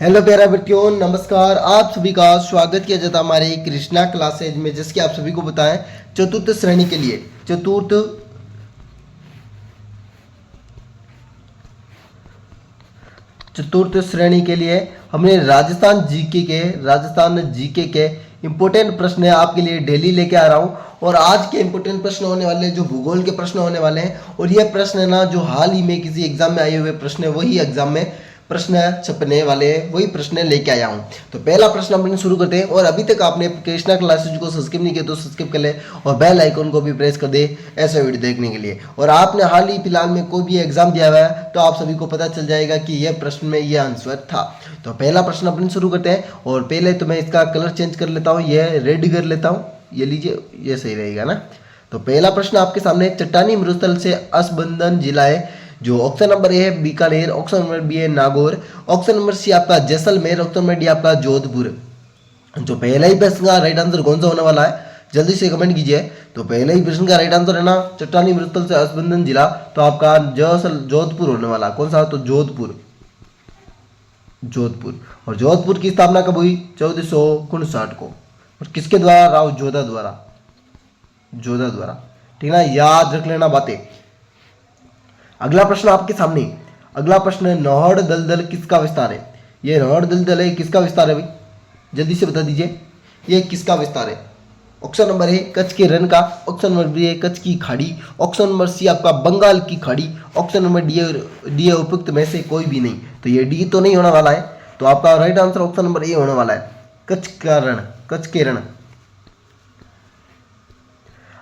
Hello प्यारा बच्चों, नमस्कार। आप सभी का स्वागत किया जाता है हमारे कृष्णा क्लासेज में, जिसकी आप सभी को बताएं चतुर्थ श्रेणी के लिए चतुर्थ श्रेणी के लिए हमने राजस्थान जीके के इंपोर्टेंट प्रश्न आपके लिए डेली लेके आ रहा हूँ। और आज के इंपोर्टेंट प्रश्न होने वाले जो भूगोल के प्रश्न होने वाले हैं, और ये प्रश्न है ना जो हाल ही में किसी एग्जाम में आए हुए प्रश्न है, वही एग्जाम में प्रश्न छपने वाले हैं, वही प्रश्न लेके आया हूँ। तो पहला प्रश्न अपन शुरू करते हैं। और अभी तक आपने कृष्णा क्लासेज को सब्सक्राइब नहीं किया तो सब्सक्राइब कर ले और बेल आइकन को भी प्रेस कर दे ऐसा वीडियो देखने के लिए। और आपने हाल ही फिलहाल में कोई भी एग्जाम दिया हुआ है तो आप सभी को पता चल जाएगा कि यह प्रश्न में यह आंसर था। तो पहला प्रश्न अपन शुरू करते हैं। और पहले तो मैं इसका कलर चेंज कर लेता हूँ, यह रेड कर लेता हूँ, ये लीजिए, ये सही रहेगा ना। तो पहला प्रश्न आपके सामने, चट्टानी मरुस्थल से असंबद्ध जिला है। जो ऑप्शन नंबर ए है बीकानेर, ऑप्शन नंबर बी है नागौर, ऑप्शन नंबर सी आपका जैसलमेर, ऑप्शन नंबर डी आपका जोधपुर। जो पहला ही प्रश्न का राइट आंसर कौन सा होने वाला है, जल्दी से कमेंट कीजिए। तो पहले ही प्रश्न का राइट आंसर है ना चट्टानी मरुस्थल से असंबद्ध जिला, तो आपका जोधपुर होने वाला। कौन सा? तो जोधपुर। और जोधपुर की स्थापना कब हुई? 1459 को। और किसके द्वारा? राव जोधा द्वारा। ठीक है ना, याद रख लेना बातें। अगला प्रश्न आपके सामने, अगला प्रश्न है, नौहड़ दलदल किसका विस्तार है? ये नौहड़ दलदल है, किसका विस्तार है भाई? जल्दी से बता दीजिए, ये किसका विस्तार है? ऑप्शन नंबर ए कच्छ के रण का, ऑप्शन नंबर बी है कच्छ की खाड़ी, ऑप्शन नंबर सी आपका बंगाल की खाड़ी, ऑप्शन नंबर डी है उपयुक्त में से कोई भी नहीं। तो ये डी तो नहीं होने वाला है, तो आपका राइट आंसर ऑप्शन नंबर ए होने वाला है, कच्छ के रण।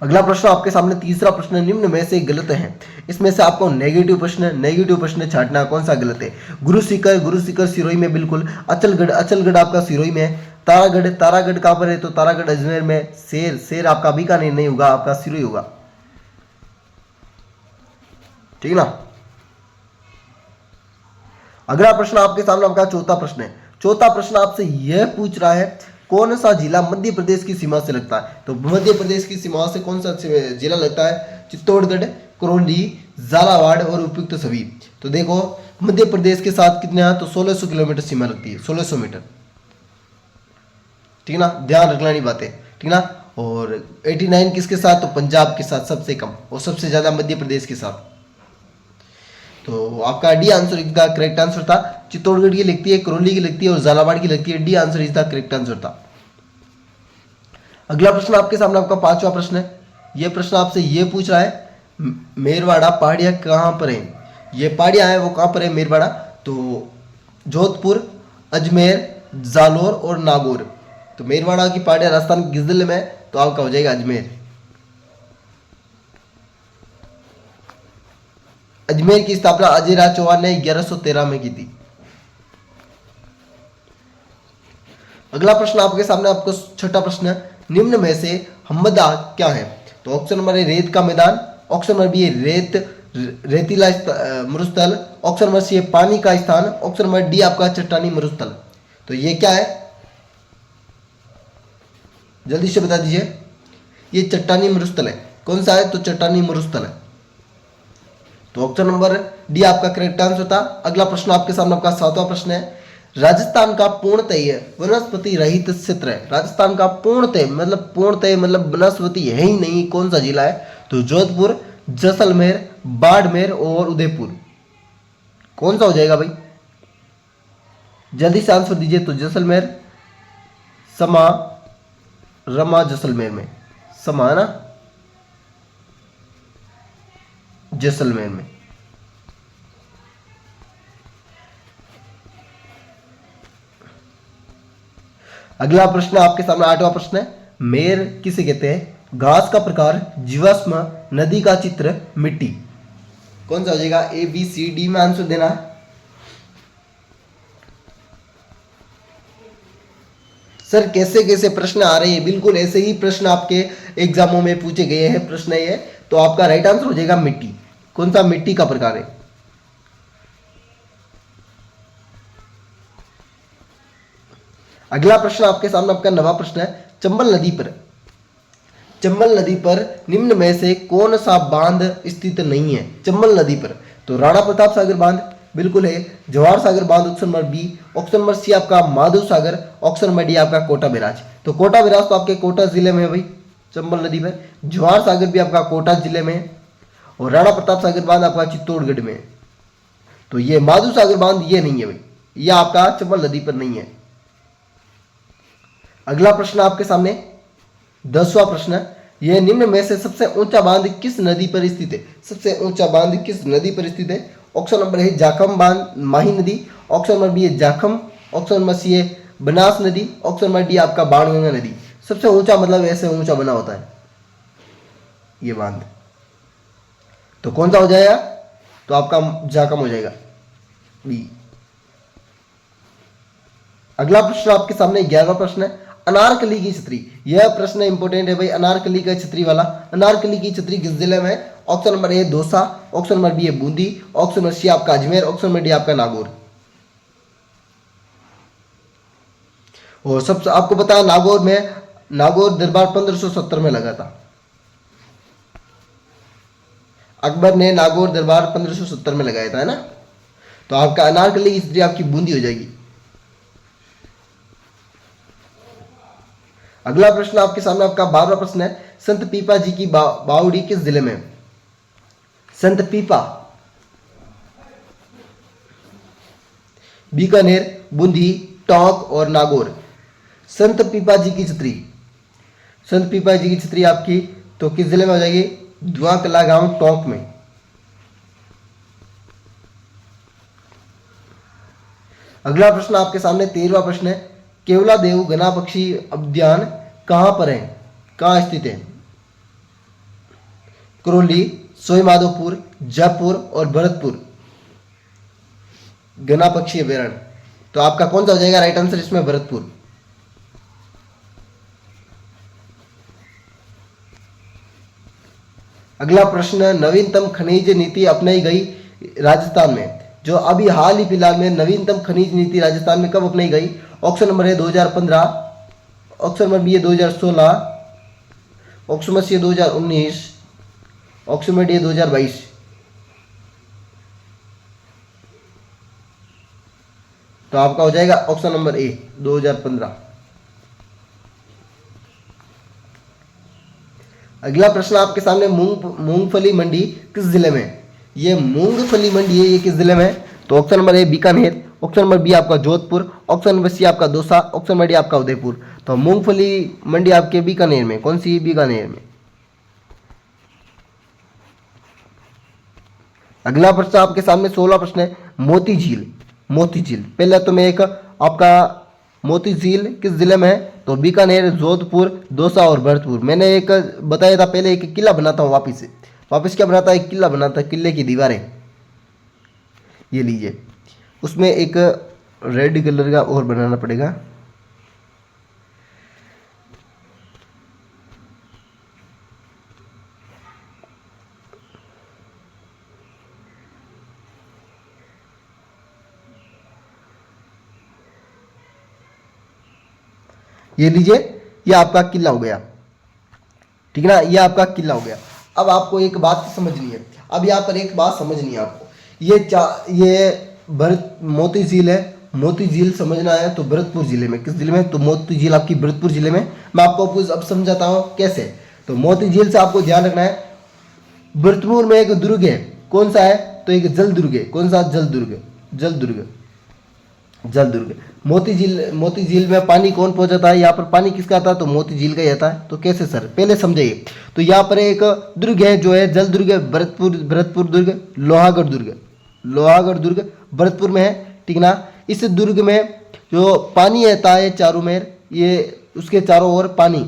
अगला प्रश्न आपके सामने, तीसरा प्रश्न, निम्न में से गलत है। इसमें से आपको नेगेटिव प्रश्न छांटना, कौन सा गलत है? गुरु शिखर सिरोही में बिल्कुल, अचलगढ़ आपका सिरोही में है, तारागढ़ कहां पर है? तो तारागढ़ अजमेर में, शेर आपका बीकानेर नहीं होगा, आपका सिरोही होगा। ठीक है ना। अगला प्रश्न आपके सामने आपका चौथा प्रश्न है। चौथा प्रश्न आपसे यह पूछ रहा है, कौन सा जिला मध्य प्रदेश की सीमा से लगता है? तो मध्य प्रदेश की सीमा से कौन सा जिला लगता है? चित्तौड़गढ़, करौली, झालावाड़ और उपयुक्त सभी। तो देखो मध्य प्रदेश के साथ कितना है? तो 1600 किलोमीटर सीमा लगती है, 1600 मीटर। ठीक ना, ध्यान रखना नहीं बातें। ठीक ना। और 89 किसके साथ? तो पंजाब के साथ सबसे कम, और सबसे ज्यादा मध्य प्रदेश के साथ। तो आपका डी आंसर इसका करेक्ट आंसर था। चित्तौड़गढ़ की लगती है, करौली की लगती है और झालावाड़ की लगती है। डी आंसर इसका करेक्ट आंसर था। अगला प्रश्न आपके सामने आपका पांचवा प्रश्न है। यह प्रश्न आपसे यह पूछ रहा है, मेरवाड़ा पहाड़ियां कहां पर है? ये पहाड़ियां है वो कहां पर है मेरवाड़ा? तो जोधपुर, अजमेर, जालोर और नागौर। तो मेरवाड़ा की पहाड़ियां राजस्थान के किस जिले में है? तो आपका हो जाएगा अजमेर। अजमेर की स्थापना अजयराज चौहान ने 1113 में की थी। अगला प्रश्न आपके सामने आपको छठा प्रश्न है, निम्न में से हमदा क्या है? तो ऑप्शन नंबर ए रेत का मैदान, ऑप्शन नंबर बी रेतीला मरुस्थल, ऑप्शन नंबर सी पानी का स्थान, ऑप्शन नंबर डी आपका चट्टानी मरुस्थल। तो ये क्या है, जल्दी से बता दीजिए। ये चट्टानी मरुस्थल है। कौन सा है? तो चट्टानी मरुस्थल है। तो ऑप्शन नंबर डी आपका करेक्ट आंसर था। अगला प्रश्न आपके सामने आपका सातवां प्रश्न है, राजस्थान का पूर्णतः वनस्पति रहित क्षेत्र है। राजस्थान का पूर्णतः मतलब वनस्पति है ही नहीं, कौन सा जिला है? तो जोधपुर, जैसलमेर, बाड़मेर और उदयपुर। कौन सा हो जाएगा भाई? जल्दी से आंसर दीजिए। तो जैसलमेर, समा, रमा, जैसलमेर में समा है ना, जैसलमेर में। अगला प्रश्न आपके सामने आठवां प्रश्न है, मेर किसे कहते हैं? घास का प्रकार, जीवाश्म, नदी का चित्र, मिट्टी। कौन सा हो जाएगा? ए बी सी डी में आंसर देना। सर कैसे कैसे प्रश्न आ रहे हैं, बिल्कुल ऐसे ही प्रश्न आपके एग्जामों में पूछे गए हैं प्रश्न ये। तो आपका राइट आंसर हो जाएगा मिट्टी। कौन सा? मिट्टी का प्रकार है। अगला प्रश्न आपके सामने आपका नवा प्रश्न है, चंबल नदी पर निम्न में से कौन सा बांध स्थित नहीं है? चंबल नदी पर। तो राणा प्रताप सागर बांध, बिल्कुल है, जवाहर सागर बांध option number B. Option number C आपका Madhav Sagar. Option number D आपका कोटा बैराज। तो कोटा बैराज तो आपके कोटा जिले में है भाई, चंबल नदी पर। जवाहर सागर भी आपका कोटा जिले में है और राणा प्रताप सागर बांध आपका चित्तौड़गढ़ में है। तो ये माधव सागर बांध ये नहीं है भाई, ये आपका चंबल नदी पर नहीं है। अगला प्रश्न आपके सामने 10वां प्रश्न, यह निम्न में से सबसे ऊंचा बांध किस नदी पर स्थित है? सबसे ऊंचा बांध किस नदी पर स्थित है? ऑप्शन नंबर है जाखम बांध, माही नदी। ऑप्शन नंबर बी है जाखम। ऑप्शन नंबर सी है बनास नदी। ऑप्शन नंबर डी आपका बाणगंगा नदी। सबसे ऊंचा मतलब ऐसे ऊंचा बना होता है ये बांध, तो कौन सा हो जाएगा? तो आपका जाखम हो जाएगा, बी। अगला प्रश्न आपके सामने 11वां प्रश्न है, अनारकली की छतरी। यह प्रश्न इंपोर्टेंट है भाई, अनारकली का छतरी वाला। अनारकली की छतरी किस जिले में है? Option number A Dausa. Option number B है बूंदी। ऑप्शन नंबर सी आपका अजमेर। ऑप्शन नंबर डी आपका नागौर। और सबसे आपको पता है नागौर में, नागौर दरबार 1570 में लगा था। अकबर ने नागौर दरबार 1570 में लगाया था, है ना। तो आपका अनारकली की छतरी आपकी बूंदी हो जाएगी। अगला प्रश्न आपके सामने आपका 12वां प्रश्न है, संत पीपा जी की बावड़ी किस जिले में? संत पीपा, बीकानेर, बूंदी, टोंक और नागौर। संत पीपा जी की छतरी, संत पीपा जी की छतरी आपकी तो किस जिले में हो जाएगी? धुआंकला गांव, टोंक में। अगला प्रश्न आपके सामने 13वां प्रश्न है, केवला देव घना पक्षी उद्यान कहां पर है? कहां स्थित है? करौली, सवाईमाधोपुर, जयपुर और भरतपुर। घना पक्षी अभ्यारण्य, तो आपका कौन सा हो जाएगा राइट आंसर इसमें? भरतपुर। अगला प्रश्न, नवीनतम खनिज नीति अपनाई गई राजस्थान में। जो अभी हाल ही फिलहाल में नवीनतम खनिज नीति राजस्थान में कब अपनाई गई? ऑप्शन नंबर है 2015। ऑप्शन नंबर बी है 2016। ऑप्शन नंबर सी है 2019। ऑप्शन नंबर डी है 2022। तो आपका हो जाएगा ऑप्शन नंबर ए 2015। अगला प्रश्न आपके सामने, मूंगफली मंडी किस जिले में? ये मूंगफली मंडी है, ये किस जिले में? तो option number A Bikaner. Option number B आपका जोधपुर। ऑप्शन नंबर सी आपका दौसा। ऑप्शन नंबर डी आपका उदयपुर। तो मूंगफली मंडी आपके बीकानेर में, कौन सी? बीकानेर में। अगला प्रश्न आपके सामने 16वां प्रश्न है, मोती झील। मोती झील, पहले तो मैं एक आपका मोती झील किस जिले में है? तो बीकानेर, जोधपुर, दौसा और भरतपुर। मैंने एक बताया था पहले, एक किला बनाता हूँ वापिस क्या बनाता है? एक किला बनाता है, किले की दीवारें। ये लीजिए, उसमें एक रेड कलर का और बनाना पड़ेगा। ये लीजिए, ये आपका किला हो गया, ठीक है ना। ये आपका किला हो गया। अब आपको एक बात समझनी है, अब यहाँ पर एक बात समझनी है आपको। ये भरत मोती झील है, मोती झील समझना है तो भरतपुर जिले में। किस जिले में? तो मोती झील आपकी भरतपुर जिले में। मैं आपको कुछ अब समझाता हूँ कैसे। तो मोती झील से आपको ध्यान रखना है, भरतपुर में एक दुर्ग है, कौन सा है? तो एक जल दुर्ग है। कौन सा? जल दुर्ग। जल दुर्ग, जल दुर्ग। मोती झील में पानी कौन पहुंचाता है? यहाँ पर पानी किसका आता है? तो मोती झील का ही आता है। तो कैसे सर, पहले समझाइए। तो यहाँ पर एक दुर्ग है जो है जल दुर्ग, भरतपुर दुर्ग, लोहागढ़ दुर्ग। लोहागढ़ दुर्ग भरतपुर में है, ठीक ना। इस दुर्ग में जो पानी आता है चारों मेर, ये उसके चारों ओर पानी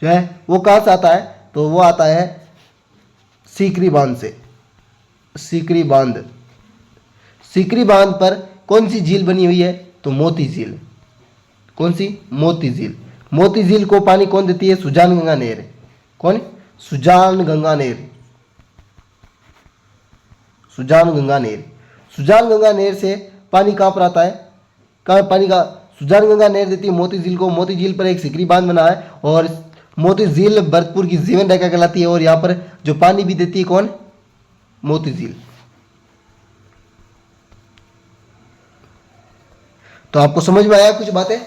जो है वो कहाँ से आता है? तो वो आता है सीकरी बांध से। सीकरी बांध, सीकरी बांध पर कौन सी झील बनी हुई है? तो मोती झील। कौन सी? मोती झील। मोती झील को पानी कौन देती है? सुजान गंगा नहर। कौन? सुजान गंगा नहर। सुजान गंगा नहर। सुजान गंगा नहर से पानी कहाँ पर आता है? कहाँ पानी का? सुजान गंगा नहर देती है मोती झील को। मोती झील पर एक सिकरी बांध बना है और मोती झील भरतपुर की जीवन रेखा कहलाती है। और यहाँ पर जो पानी भी देती है कौन? मोती झील। तो आपको समझ में आया कुछ बातें?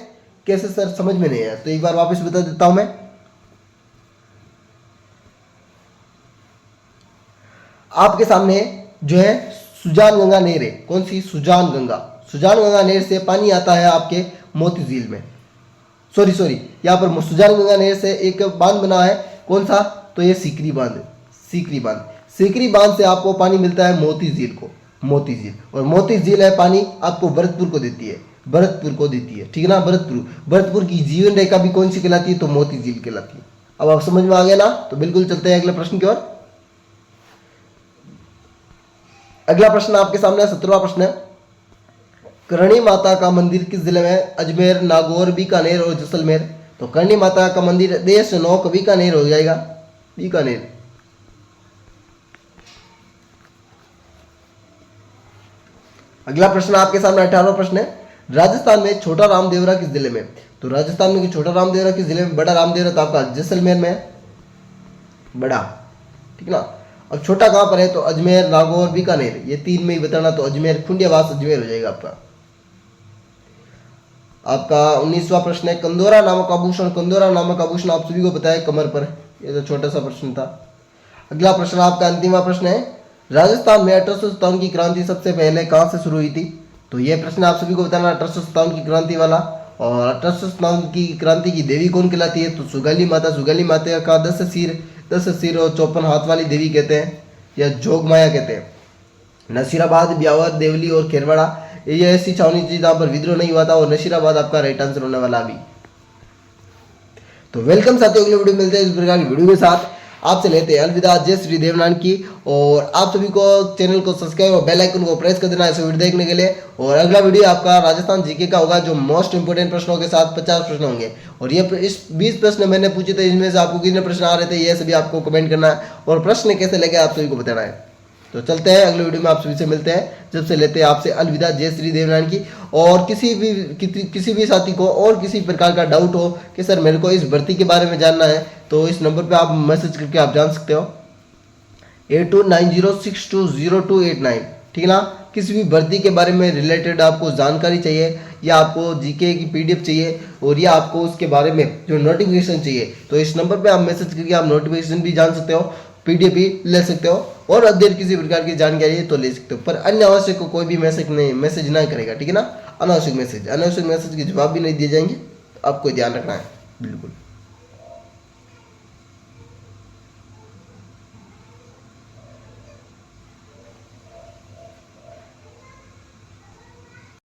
कैसे सर समझ में नहीं आया? तो एक बार वापस बता देता हूं मैं। आपके सामने जो है सुजान गंगा नहर है। कौन सी? सुजान गंगा। सुजान गंगा नहर से पानी आता है आपके मोती झील में। सॉरी, यहाँ पर सुजान गंगा नहर से एक बांध बना है। कौन सा? तो ये सीकरी बांध। सीकरी बांध, सीकरी बांध से आपको पानी मिलता है मोती झील को। मोती झील, और मोती झील है पानी आपको भरतपुर को देती है। भरतपुर को देती है, ठीक है ना। भरतपुर की जीवन रेखा भी कौन सी कहलाती है? तो मोती झील कहलाती है। अब आप समझ में आ गया ना? तो बिल्कुल चलते हैं अगले प्रश्न की ओर। अगला प्रश्न आपके सामने 17वां प्रश्न है। करणी माता का मंदिर किस जिले में है? अजमेर, नागौर, बीकानेर और जैसलमेर। तो करणी माता का मंदिर देश नौक बीकानेर हो जाएगा। बीकानेर। अगला प्रश्न आपके सामने 18वां प्रश्न है। राजस्थान में छोटा रामदेवरा किस जिले में? तो राजस्थान में छोटा रामदेवरा किस जिले में? बड़ा रामदेवरा तो आपका जैसलमेर में है। बड़ा, ठीक ना। अब छोटा कहां पर है? तो अजमेर, नागौर, बीकानेर, ये तीन में ही बताना। तो अजमेर, खुंडियावास अजमेर हो जाएगा आपका। आपका 19वां प्रश्न है। कंदोरा नामक आभूषण। कंदोरा नामक आभूषण आप सभी को पता है, कमर पर। ये तो छोटा सा प्रश्न था। अगला प्रश्न आपका अंतिमवा प्रश्न है। राजस्थान में 1857 की क्रांति सबसे पहले कहां से शुरू हुई थी? तो ये प्रश्न आप सभी को बताना, 1857 की क्रांति वाला। और 1857 की क्रांति की देवी कौन कहलाती है? तो सुगाली माता। सुगाली माता का 10 सिर और 54 हाथ वाली देवी कहते हैं, या जोग माया कहते हैं। नसीराबाद, ब्यावर, देवली और खेरवाड़ा, ये ऐसी छावनी थी जहां पर विद्रोह नहीं हुआ था, और नसीराबाद आपका राइट आंसर होने वाला अभी। तो वेलकम साथियों, अगले वीडियो मिलते हैं इस प्रकार की वीडियो के साथ। आपसे लेते हैं अलविदा। जय श्री देवनान की। और आप सभी को चैनल को सब्सक्राइब और बेल आइकन को प्रेस कर देना है इस वीडियो देखने के लिए। और अगला वीडियो आपका राजस्थान जीके का होगा, जो मोस्ट इंपोर्टेंट प्रश्नों के साथ 50 प्रश्न होंगे। और ये इस 20 प्रश्न मैंने पूछे थे, इनमें से आपको कितने प्रश्न आ रहे थे ये सभी आपको कमेंट करना है, और प्रश्न कैसे लगे आप सभी को बताना है। तो चलते हैं अगले वीडियो में, आप सभी से मिलते हैं, जब से लेते हैं आपसे अलविदा। जय श्री देवनारायण की। और किसी भी साथी को और किसी प्रकार का डाउट हो कि सर मेरे को इस भर्ती के बारे में जानना है, तो इस नंबर पे आप मैसेज करके आप जान सकते हो, 8290620289, ठीक है ना। किसी भी भर्ती के बारे में रिलेटेड आपको जानकारी चाहिए, या आपको जीके की पीडीएफ चाहिए, और या आपको उसके बारे में जो नोटिफिकेशन चाहिए, तो इस नंबर पे आप मैसेज करके आप नोटिफिकेशन भी जान सकते हो, पीडीएफ भी ले सकते हो, और अदर किसी प्रकार की जानकारी है तो ले सकते हो। पर अन्य आवश्यक कोई भी मैसेज नहीं करेगा, ठीक है ना। अनावश्यक मैसेज के जवाब भी नहीं दिए जाएंगे, आपको ध्यान रखना है बिल्कुल।